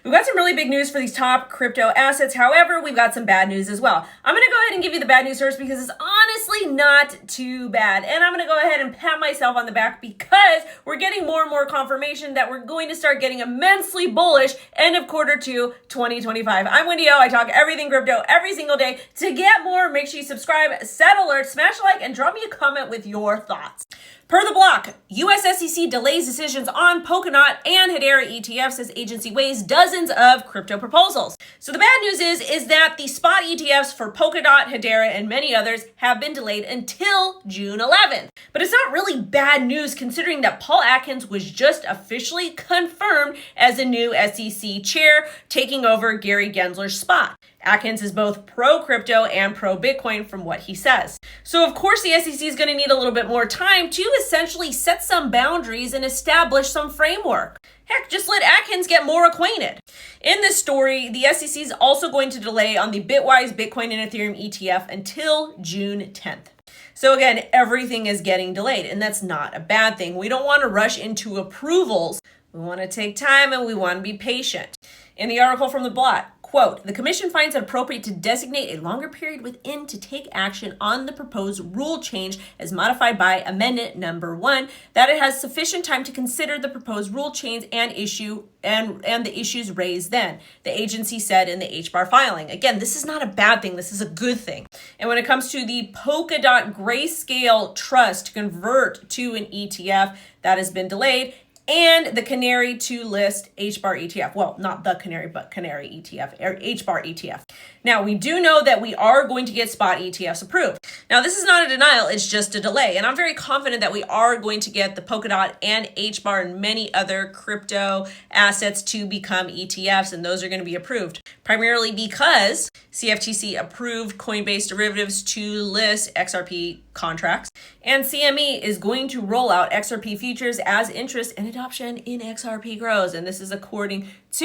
We've got some really big news for these top crypto assets. However, we've got some bad news as well. I'm going to go ahead and give you the bad news first because it's honestly not too bad. And I'm going to go ahead and pat myself on the back because we're getting more and more confirmation that we're going to start getting immensely bullish end of Q2 2025. I'm Wendy O. I talk everything crypto every single day. To get more, make sure you subscribe, set alerts, smash a like, and drop me a comment with your thoughts. Per the block, US SEC delays decisions on Polkadot and Hedera ETFs as agency weighs dozens of crypto proposals. So the bad news is that the spot ETFs for Polkadot, Hedera, and many others have been delayed until June 11th. But it's not really bad news considering that Paul Atkins was just officially confirmed as the new SEC chair, taking over Gary Gensler's spot. Atkins is both pro-crypto and pro-Bitcoin from what he says. So of course the SEC is going to need a little bit more time to essentially set some boundaries and establish some framework. Heck, just let Atkins get more acquainted. In this story, the SEC is also going to delay on the Bitwise Bitcoin and Ethereum ETF until June 10th. So again, everything is getting delayed, and that's not a bad thing. We don't want to rush into approvals. We want to take time and we want to be patient. In the article from the block, quote, the commission finds it appropriate to designate a longer period within to take action on the proposed rule change as modified by amendment number 1, that it has sufficient time to consider the proposed rule change and the issues raised then, the agency said in the HBAR filing. Again, this is not a bad thing. This is a good thing. And when it comes to the Polkadot Grayscale Trust to convert to an ETF, that has been delayed, and the Canary to list HBAR ETF. Well, not the Canary, but Canary ETF, or HBAR ETF. Now, we do know that we are going to get spot ETFs approved. Now, this is not a denial, it's just a delay. And I'm very confident that we are going to get the Polkadot and HBAR and many other crypto assets to become ETFs, and those are going to be approved. Primarily because CFTC approved Coinbase derivatives to list XRP contracts, and CME is going to roll out XRP futures as interest and adoption in XRP grows, and this is according to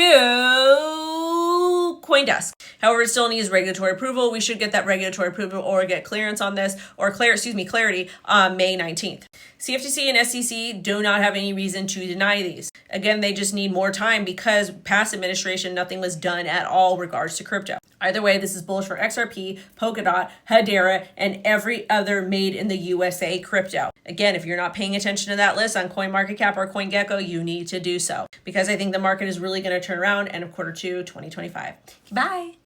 CoinDesk. However, it still needs regulatory approval. We should get that regulatory approval or get clearance on this, or clarity on May 19th. CFTC and SEC do not have any reason to deny these. Again, they just need more time because past administration, nothing was done at all regards to crypto. Either way, this is bullish for XRP, Polkadot, Hedera, and every other made in the USA crypto. Again, if you're not paying attention to that list on CoinMarketCap or CoinGecko, you need to do so because I think the market is really going to turn around end of Q2 2025. Bye.